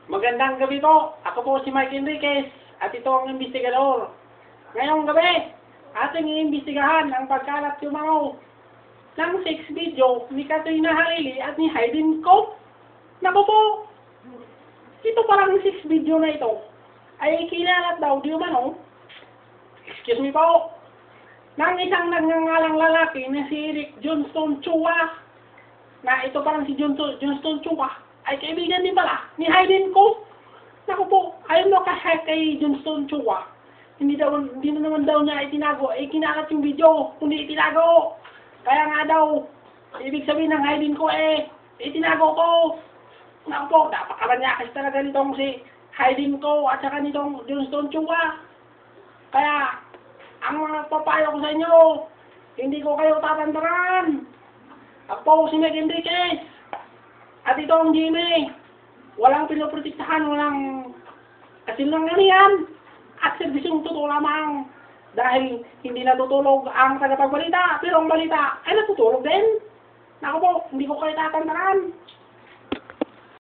Magandang gabi po. Ako po si Mike Enriquez at ito ang investigador. Ngayong gabi, ating iimbestigahan ang pagkalat yumao ng sex video ni Katrina Halili at ni Hayden Cope. Naku po, ito parang sex video na ito ay kinalat daw di umano, excuse me po, ng isang nagngangalang lalaki na si Eric Johnston Chua, na ito parang si Johnston Chua ay kaibigan din pala ni Hayden Cope. Naku po, ayon mo kay Johnston Chua, hindi na naman daw niya itinago, ay kinakat yung video, kundi itinago. Kaya nga daw, ibig sabihin ng Hayden ko itinago ko. Naku po, napakaranyakas talaga nitong si Hayden ko at saka nitong Johnston Chua. Kaya, ang mga papayo ko sa inyo, hindi ko kayo tatantaran. Ako si Mike Enriquez. At ito ang Jimmy. Walang pinoprotektahan, walang kasinlanganian. At serbisyong totoo lamang. Dahil hindi natutulog ang tagapagbalita, pero ang balita ay natutulog din. Naku po, hindi ko kayo tatantaran.